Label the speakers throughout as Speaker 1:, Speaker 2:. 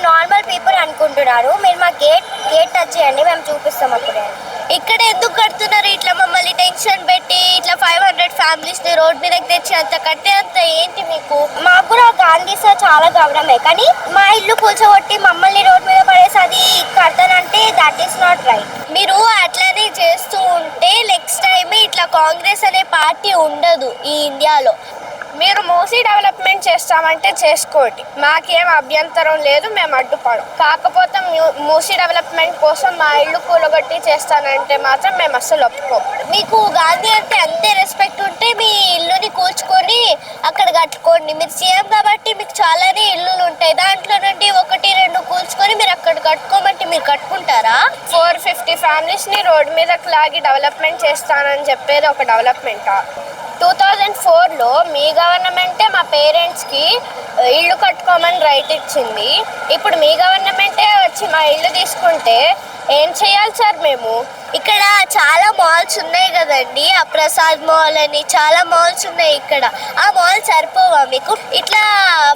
Speaker 1: Normal people అనుకుంటున్నారు. మీరు మా గేట్ టచ్ చేయండి, మేము చూపిస్తాం అప్పుడే. ఇక్కడ ఎందుకు కడుతున్నారు ఇట్లా మమ్మల్ని టెన్షన్ పెట్టి, ఇట్లా 500 ఫ్యామిలీస్ని రోడ్ మీదకి తెచ్చి అంత కట్టే అంత ఏంటి మీకు? మాకు కూడా గాంధీ సార్ చాలా గౌరవమే, కానీ మా ఇల్లు కూల్చోగొట్టి మమ్మల్ని రోడ్ మీద పడేసి అది కడతానంటే దట్ ఈస్ నాట్ రైట్. మీరు అట్లనే చేస్తూ ఉంటే నెక్స్ట్ టైం ఇట్లా కాంగ్రెస్ అనే పార్టీ ఉండదు ఈ ఇండియాలో.
Speaker 2: మీరు మూసీ డెవలప్మెంట్ చేస్తామంటే చేసుకోండి, మాకేం అభ్యంతరం లేదు, మేము అడ్డుపడం. కాకపోతే మూసీ డెవలప్మెంట్ కోసం మా ఇల్లు కూలగొట్టి చేస్తానంటే మాత్రం మేము అస్సలు ఒప్పుకోం.
Speaker 1: మీకు గాంధీ అంటే అంతే రెస్పెక్ట్ ఉంటే మీ ఇల్లుని కూల్చుకొని అక్కడ కట్టుకోండి. మీరు సీఎం కాబట్టి మీకు చాలానే ఇల్లులు ఉంటాయి, దాంట్లో నుండి 1-2 కూల్చుకొని మీరు అక్కడ కట్టుకోమంటే మీరు కట్టుకుంటారా?
Speaker 2: 450 ఫ్యామిలీస్ని రోడ్డు మీదకి లాగి డెవలప్మెంట్ చేస్తానని చెప్పేది ఒక డెవలప్మెంటా? 2004లో మీ గవర్నమెంటే మా పేరెంట్స్కి ఇల్లు కట్టుకోమని రైట్ ఇచ్చింది. ఇప్పుడు మీ గవర్నమెంటే వచ్చి మా ఇల్లు తీసుకుంటే ఏం చేయాలి సార్ మేము?
Speaker 1: ఇక్కడ చాలా మాల్స్ ఉన్నాయి కదండి, ఆ ప్రసాద్ మాల్ అని చాలా మాల్స్ ఉన్నాయి ఇక్కడ. ఆ మాల్ సరిపోవా మీకు? ఇట్లా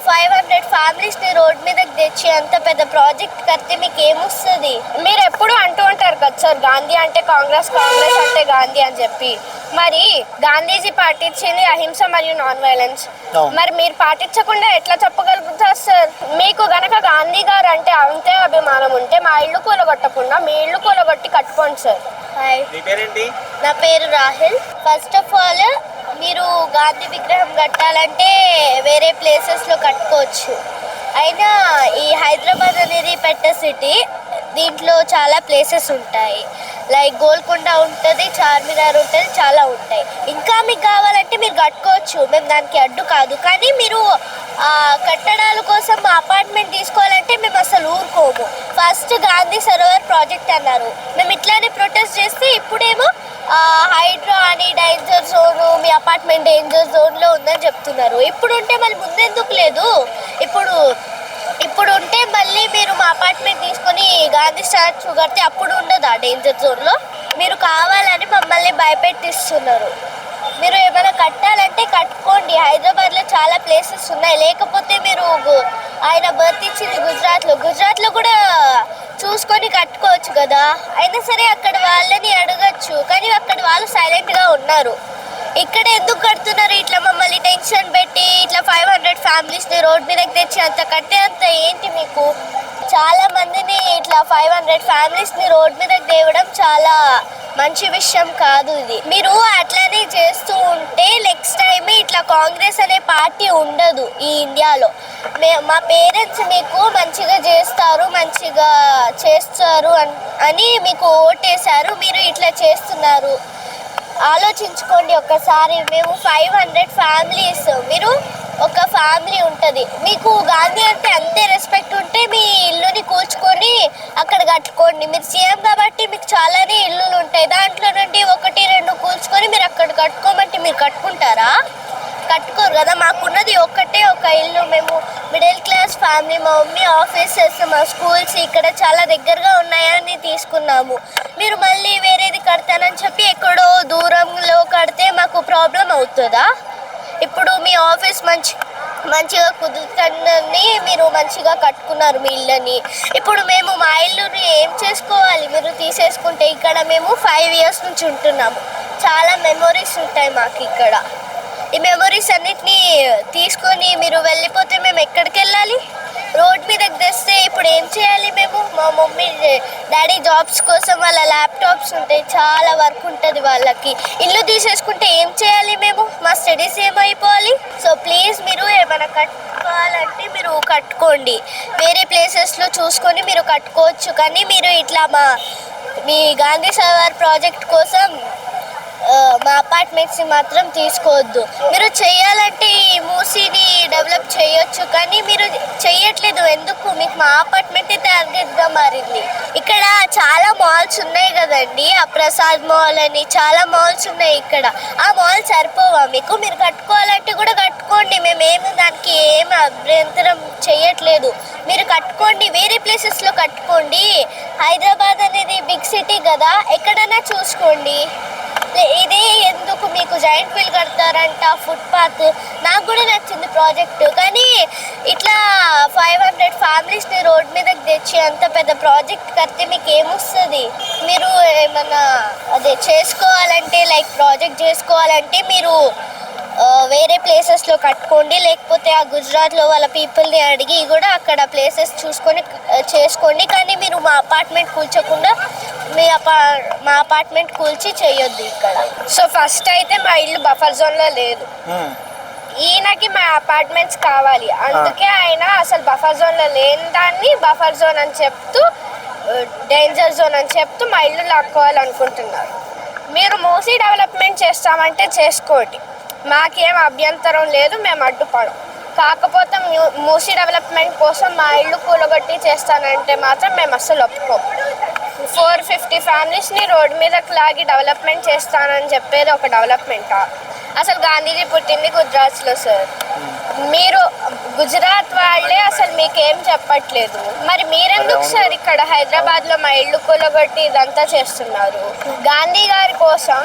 Speaker 1: 500 ఫ్యామిలీస్ని రోడ్ మీదకి తెచ్చి అంత పెద్ద ప్రాజెక్ట్ కడితే మీకు ఏమొస్తుంది?
Speaker 2: మీరు ఎప్పుడు అంటూ ఉంటారు కదా సార్, గాంధీ అంటే కాంగ్రెస్, కాంగ్రెస్ అంటే గాంధీ అని చెప్పి. మరి గాంధీజీ పాటించింది అహింస మరియు నాన్ వైలెన్స్. మరి మీరు పాటించకుండా ఎట్లా చెప్పగలుగుతారు సార్? మీకు గనక గాంధీ గారు అంటే అంతే అభిమానం ఉంటే మా ఇల్లు కూలగొట్టకుండా మీ ఇల్లు కూలగొట్టి కట్టుకోండి సార్.
Speaker 1: హాయ్, నా పేరు రాహుల్. ఫస్ట్ ఆఫ్ ఆల్ మీరు గాంధీ విగ్రహం కట్టాలంటే వేరే ప్లేసెస్లో కట్టుకోవచ్చు. అయినా ఈ హైదరాబాద్ అనేది పెద్ద సిటీ, దీంట్లో చాలా ప్లేసెస్ ఉంటాయి. లైక్ గోల్కొండ ఉంటుంది, చార్మినార్ ఉంటుంది, చాలా ఉంటాయి. ఇంకా మీకు కావాలంటే మీరు కట్టుకోవచ్చు, మేము దానికి అడ్డు కాదు. కానీ మీరు కట్టడాల కోసం అపార్ట్మెంట్ తీసుకోవాలంటే మేము అసలు ఊరుకోము. ఫస్ట్ గాంధీ సరోవర్ ప్రాజెక్ట్ అన్నారు, మేము ఇట్లానే ప్రొటెస్ట్ చేస్తే ఇప్పుడేమో హైడ్రా అని డేంజర్ జోను, మీ అపార్ట్మెంట్ డేంజర్ జోన్లో ఉందని చెప్తున్నారు. ఇప్పుడు ఉంటే మళ్ళీ ముందెందుకు లేదు? ఇప్పుడు ఉంటే మళ్ళీ మీరు మా అపార్ట్మెంట్ తీసుకొని గాంధీ స్టాచ్యూ కడితే అప్పుడు ఉండదు ఆ డేంజర్ జోన్లో. మీరు కావాలని మమ్మల్ని భయపెట్టిస్తున్నారు. మీరు ఏమైనా కట్టాలంటే కట్టుకోండి, హైదరాబాద్లో చాలా ప్లేసెస్ ఉన్నాయి. లేకపోతే మీరు ఆయన బర్త్ ఇచ్చింది గుజరాత్లో కూడా చూసుకొని కట్టుకోవచ్చు కదా. అయినా సరే అక్కడ వాళ్ళని అడగచ్చు, కానీ అక్కడ వాళ్ళు సైలెంట్గా ఉన్నారు. ఇక్కడ ఎందుకు కడుతున్నారు ఇట్లా మమ్మల్ని టెన్షన్ పెట్టి, ఇట్లా 500 ఫ్యామిలీస్ని రోడ్ మీదకి తెచ్చి అంత కట్టే అంత ఏంటి మీకు? చాలా మందిని ఇట్లా 500 ఫ్యామిలీస్ని రోడ్ మీదకి తేవడం చాలా మంచి విషయం కాదు ఇది. మీరు అట్లనే చేస్తూ ఉంటే నెక్స్ట్ టైం ఇట్లా కాంగ్రెస్ అనే పార్టీ ఉండదు ఈ ఇండియాలో. మా పేరెంట్స్ మీకు మంచిగా చేస్తారు అని మీకు ఓటేశారు, మీరు ఇట్లా చేస్తున్నారు. ఆలోచించుకోండి ఒక్కసారి. మేము 500 ఫ్యామిలీస్, మీరు ఒక ఫ్యామిలీ ఉంటుంది. మీకు గాంధీ అంటే అంతే రెస్పెక్ట్ ఉంటే మీ ఇల్లుని కూల్చుకొని అక్కడ కట్టుకోండి. మీరు సీఎం కాబట్టి మీకు చాలానే ఇల్లులు ఉంటాయి, దాంట్లో నుండి 1-2 కూల్చుకొని మీరు అక్కడ కట్టుకోమంటే మీరు కట్టుకుంటారా? కట్టుకోరు కదా. మాకున్నది ఒక్కటే ఒక ఇల్లు, మేము మిడిల్ క్లాస్ ఫ్యామిలీ. మా మమ్మీ ఆఫీసెస్, మా స్కూల్స్ ఇక్కడ చాలా దగ్గరగా ఉన్నాయని తీసుకున్నాము. మీరు మళ్ళీ వేరేది కడతానని చెప్పి ఎక్కడో దూరంలో కడితే మాకు ప్రాబ్లం అవుతుందా? ఇప్పుడు మీ ఆఫీస్ మంచిగా కుదురుతుందని మీరు మంచిగా కట్టుకున్నారు మీ ఇల్లుని. ఇప్పుడు మేము మా ఇల్లుని ఏం చేసుకోవాలి? మీరు తీసేసుకుంటే ఇక్కడ మేము 5 years నుంచి ఉంటున్నాము, చాలా మెమొరీస్ ఉంటాయి మాకు ఇక్కడ. ఈ మెమొరీస్ అన్నిటినీ తీసుకొని మీరు వెళ్ళిపోతే మేము ఎక్కడికి వెళ్ళాలి? రోడ్ మీదకి తెస్తే ఇప్పుడు ఏం చేయాలి మేము? మా మమ్మీ డాడీ జాబ్స్ కోసం వాళ్ళ ల్యాప్టాప్స్ ఉంటాయి, చాలా వర్క్ ఉంటుంది వాళ్ళకి. ఇల్లు తీసేసుకుంటే ఏం చేయాలి మేము? మా స్టడీస్ ఏమైపోవాలి? సో ప్లీజ్ మీరు ఏమైనా కట్టుకోవాలంటే మీరు కట్టుకోండి, వేరే ప్లేసెస్లో చూసుకొని మీరు కట్టుకోవచ్చు. కానీ మీరు ఇట్లా మీ గాంధీ సరోవర్ ప్రాజెక్ట్ కోసం మా అపార్ట్మెంట్స్ని మాత్రం తీసుకోవద్దు. మీరు చేయాలంటే ఈ మూసీని డెవలప్ చేయొచ్చు, కానీ మీరు చెయ్యట్లేదు. ఎందుకు? మీకు మా అపార్ట్మెంటే టార్గెట్గా మారింది. ఇక్కడ చాలా మాల్స్ ఉన్నాయి కదండి, ఆ ప్రసాద్ మాల్ అని చాలా మాల్స్ ఉన్నాయి ఇక్కడ. ఆ మాల్ సరిపోవా మీకు? మీరు కట్టుకోవాలంటే కూడా కట్టుకోండి, మేమేమి దానికి ఏమి అభ్యంతరం చేయట్లేదు. మీరు కట్టుకోండి, వేరే ప్లేసెస్లో కట్టుకోండి. హైదరాబాద్ అనేది బిగ్ సిటీ కదా, ఎక్కడైనా చూసుకోండి. ఇదే ఎందుకు మీకు జాయింట్ వీల్ కడతారంట ఫుట్పాత్. నాకు కూడా నచ్చింది ప్రాజెక్ట్, కానీ ఇట్లా 500 ఫ్యామిలీస్ని రోడ్ మీదకి తెచ్చి అంత పెద్ద ప్రాజెక్ట్ కడితే మీకు ఏమొస్తుంది? మీరు ఏమన్నా అదే చేసుకోవాలంటే లైక్ ప్రాజెక్ట్ చేసుకోవాలంటే మీరు వేరే ప్లేసెస్లో కట్టుకోండి, లేకపోతే ఆ గుజరాత్లో వాళ్ళ పీపుల్ని అడిగి కూడా అక్కడ ప్లేసెస్ చూసుకొని చేసుకోండి. కానీ మీరు మా అపార్ట్మెంట్ కూల్చకుండా మా అపార్ట్మెంట్ కూల్చి చేయొద్దు ఇక్కడ.
Speaker 2: సో ఫస్ట్ అయితే మా ఇల్లు బఫర్ జోన్లో లేదు, ఈయనకి మా అపార్ట్మెంట్స్ కావాలి, అందుకే ఆయన అసలు బఫర్ జోన్లో లేని దాన్ని బఫర్ జోన్ అని చెప్తూ డేంజర్ జోన్ అని చెప్తూ మా ఇల్లు లాక్కోవాలనుకుంటున్నారు. మీరు మూసీ డెవలప్మెంట్ చేస్తామంటే చేసుకోండి, మాకేం అభ్యంతరం లేదు, మేము అడ్డుపడం. కాకపోతే మూసీ డెవలప్మెంట్ కోసం మా ఇల్లు కూలగొట్టి చేస్తానంటే మాత్రం మేము అస్సలు ఒప్పుకోం. 450 ఫ్యామిలీస్ని రోడ్డు మీదకి లాగి డెవలప్మెంట్ చేస్తానని చెప్పేది ఒక డెవలప్మెంటా? అసలు గాంధీజీ పుట్టింది గుజరాత్లో సార్, మీరు గుజరాత్ వాళ్ళే అసలు మీకేం చెప్పట్లేదు. మరి మీరెందుకు సార్ ఇక్కడ హైదరాబాద్లో మా ఇల్లు కూలగొట్టి ఇదంతా చేస్తున్నారు? గాంధీ గారి కోసం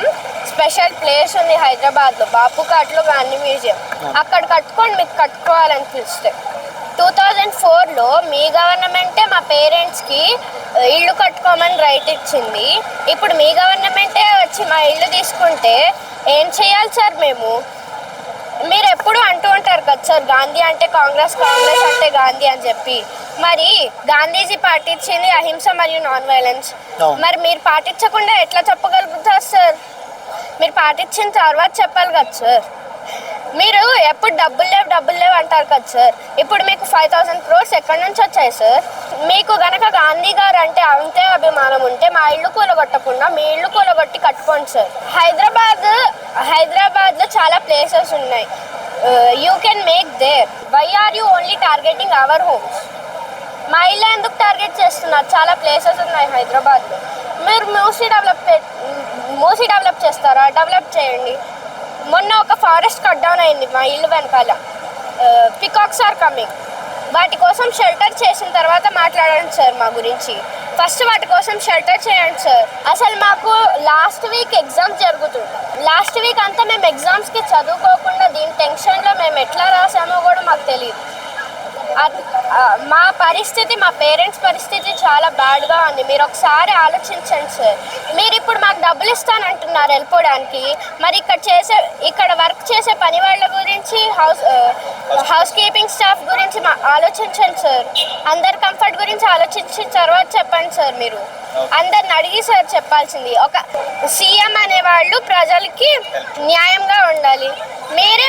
Speaker 2: స్పెషల్ ప్లేస్ ఉంది హైదరాబాద్లో, బాపుఘాట్లో గాంధీ మ్యూజియం, అక్కడ కట్టుకోండి మీకు కట్టుకోవాలనిపిస్తే. 2004లో మీ గవర్నమెంటే మా పేరెంట్స్కి ఇల్లు కట్టుకోమని రైట్ ఇచ్చింది. ఇప్పుడు మీ గవర్నమెంటే వచ్చి మా ఇల్లు తీసుకుంటే ఏం చేయాలి సార్ మేము? మీరు ఎప్పుడు అంటూ ఉంటారు కదా సార్, గాంధీ అంటే కాంగ్రెస్, కాంగ్రెస్ అంటే గాంధీ అని చెప్పి. మరి గాంధీజీ పాటించింది అహింస మరియు నాన్ వైలెన్స్. మరి మీరు పాటించకుండా ఎట్లా చెప్పగలుగుతారు సార్? మీరు పాటించిన తర్వాత చెప్పాలి కదా సార్. మీరు ఎప్పుడు డబ్బులు లేవు అంటారు కదా సార్. ఇప్పుడు మీకు 5000 crores ఎక్కడి నుంచి వచ్చాయి సార్? మీకు గనక గాంధీ గారు అంటే అంతే అభిమానం ఉంటే మా ఇల్లు కూలగొట్టకుండా మీ ఇల్లు కూలగొట్టి కట్టుకోండి సార్. హైదరాబాద్లో చాలా ప్లేసెస్ ఉన్నాయి, you can make there. Why are you only targeting our homes? మా ఇల్లు ఎందుకు టార్గెట్ చేస్తున్నారు? చాలా ప్లేసెస్ ఉన్నాయి హైదరాబాద్లో. మీరు మూసీ డెవలప్ చేస్తారా? డెవలప్ చేయండి. మొన్న ఒక ఫారెస్ట్ కట్ డౌన్ అయింది మా ఇల్లు వెనకాల, పికాక్స్ ఆర్ కమింగ్. వాటి కోసం షెల్టర్ చేసిన తర్వాత మాట్లాడండి సార్ మా గురించి. ఫస్ట్ వాటి కోసం షెల్టర్ చేయండి సార్. అసలు మాకు లాస్ట్ వీక్ ఎగ్జామ్స్ జరుగుతుంది. లాస్ట్ వీక్ అంతా మేము ఎగ్జామ్స్కి చదువుకోకుండా దీని టెన్షన్లో మేము ఎట్లా రాసామో కూడా మాకు తెలియదు. మా పరిస్థితి, మా పేరెంట్స్ పరిస్థితి చాలా బ్యాడ్గా ఉంది. మీరు ఒకసారి ఆలోచించండి సార్. మీరు ఇప్పుడు మాకు డబ్బులు ఇస్తానంటున్నారు వెళ్ళిపోవడానికి, మరి ఇక్కడ వర్క్ చేసే పని వాళ్ళ గురించి, హౌస్ కీపింగ్ స్టాఫ్ గురించి ఆలోచించండి సార్. అందరి కంఫర్ట్ గురించి ఆలోచించిన తర్వాత చెప్పండి సార్. మీరు అందరిని అడిగి సార్ చెప్పాల్సింది. ఒక సీఎం అనేవాళ్ళు ప్రజలకి న్యాయంగా ఉండాలి. మీరు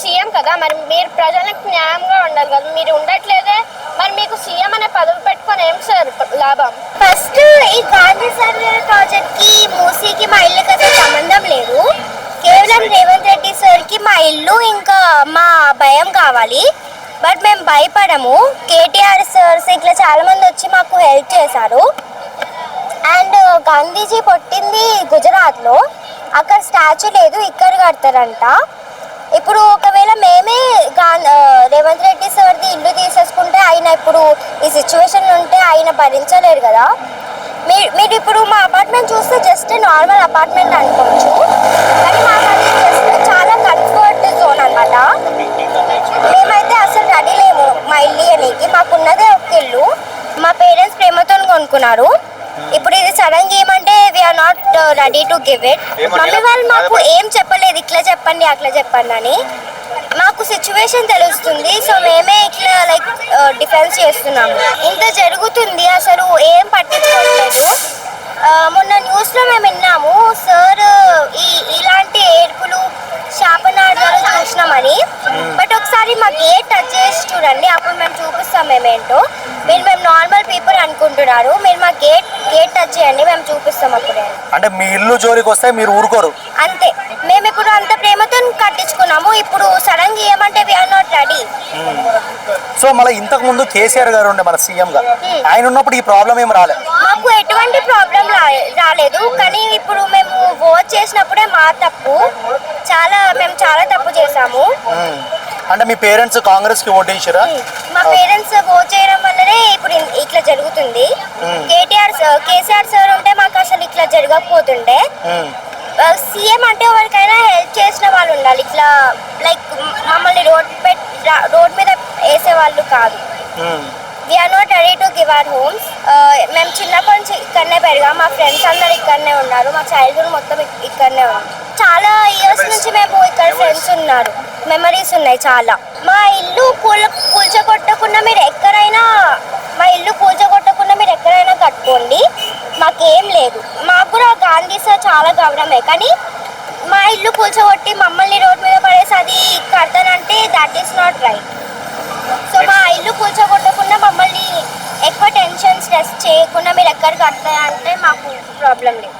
Speaker 2: సీఎం కదా, మరి మీరు ప్రజలకు న్యాయంగా ఉండాలి కదా. మీరు ఉండట్లేదే, మరి మీకు సీఎం అనే పదవి పెట్టుకొని ఏం సార్ లాభం?
Speaker 1: ఫస్ట్ ఈ గాంధీ సర్వే ప్రాజెక్ట్కి మూసీకి మా ఇల్లుకి అసలు సంబంధం లేదు. కేవలం రేవంత్ రెడ్డి సార్కి మా ఇల్లు ఇంకా మా భయం కావాలి. బట్ మేము భయపడము. కేటీఆర్ సార్స్ ఇట్లా చాలామంది వచ్చి మాకు హెల్ప్ చేశారు. అండ్ గాంధీజీ పుట్టింది గుజరాత్లో, అక్కడ స్టాచ్యూ లేదు, ఇక్కడ కడతారంట. ఇప్పుడు ఒకవేళ మేమే రేవంత్ రెడ్డి సార్ది ఇల్లు తీసేసుకుంటే ఆయన ఇప్పుడు ఈ సిచ్యువేషన్ ఉంటే ఆయన భరించలేరు కదా. మీరు ఇప్పుడు మా అపార్ట్మెంట్ చూస్తే జస్ట్ నార్మల్ అపార్ట్మెంట్ అనుకోవచ్చు, కానీ మాకు అది జస్ట్ చాలా కంఫర్ట్ జోన్ అనమాట. మేమైతే అసలు రెడీ లేము మా ఇల్లు అనేది. మాకున్నదే ఒక ఇల్లు, మా పేరెంట్స్ ప్రేమతో కొనుక్కున్నారు. ఇప్పుడు ఇది సడన్ గా ఏమంటే we're not ready to give it. Mummy వాళ్ళు మాకు ఏం చెప్పలేదు, ఇట్లా చెప్పండి అట్లా చెప్పండి అని. మాకు సిచ్యువేషన్ తెలుస్తుంది, సో మేమే ఇట్లా లైక్ డిఫెన్స్ చేస్తున్నాము. ఇంత జరుగుతుంది అసలు ఏం పట్టించుకోవట్లేదు. మొన్న న్యూస్లో మేము విన్నాము సార్ ఇలాంటి ఏర్పులు శాపనార్థాలు చూసినామని. బట్ ఒకసారి మా గేట్ టచ్ చేసి చూడండి, అప్పుడు మేము చూపిస్తాం మేమేంటో. మేము నార్మల్ పీపుల్ అనుకుంటున్నారు, మీరు మా గేట్ టచ్ చేయండి, మేము చూపిస్తాం అప్పుడే.
Speaker 3: అంటే మీ ఇల్లు జోలికి వస్తే మీరు ఊరుకోరు
Speaker 1: అంతే. మేము ఇప్పుడు అంత ప్రేమతో కట్టించుకున్నాము, ఇప్పుడు సడన్ గా ఏమంటే వీఆర్ నాట్ రెడీ.
Speaker 3: సో మళ్ళీ ఇంతకు ముందు కేసీఆర్ గారు ఉండే మన సీఎం గా, ఆయన ఉన్నప్పుడు ఈ ప్రాబ్లం ఏం రాలేదు.
Speaker 1: మాకు ఎటువంటి ప్రాబ్లం రాలేదు, కానీ ఇప్పుడు మేము ఓట్ చేసినప్పుడే మా తప్పు, మేము చాలా తప్పు చేసాము.
Speaker 3: అంటే మీ పేరెంట్స్ కాంగ్రెస్ కి ఓట్ వేసారా?
Speaker 1: మా పేరెంట్స్ ఓట్ చేయడం వల్లనే ఇప్పుడు ఇట్లా జరుగుతుంది. కేసీఆర్ సార్ ఉంటే మాకు అసలు ఇట్లా జరగకపోతుండే. సీఎం అంటే ఎవరికైనా హెల్ప్ చేసిన వాళ్ళు ఉండాలి. ఇట్లా లైక్ మమ్మల్ని రోడ్ మీద వేసే వాళ్ళు కాదు. We're not ready to give our homes. మేము చిన్నప్పటి నుంచి ఇక్కడనే పెరిగాం. మా ఫ్రెండ్స్ అందరు ఇక్కడనే ఉన్నారు. మా చైల్డ్హుడ్ మొత్తం ఇక్కడనే ఉంది. చాలా ఇయర్స్ నుంచి మేము ఇక్కడ ఫ్రెండ్స్ ఉన్నారు. మెమరీస్ ఉన్నాయి చాలా. మా ఇల్లు కూల్చొట్టకుండా మీరు ఎక్కడైనా కట్టుకోండి, మాకేం లేదు. మాకు కూడా గాంధీ సార్ చాలా గౌరవమే, కానీ మా ఇల్లు కూల్చొట్టి మమ్మల్ని రోడ్ మీద పడేసి అది కడతానంటే that is not right. So మా ఇల్లు కూల్చొట్టకుండా మమ్మల్ని ఎక్కువ టెన్షన్ స్ట్రెస్ చేయకుండా మీరు ఎక్కడ కడతాయంటే మాకు ప్రాబ్లం లేదు.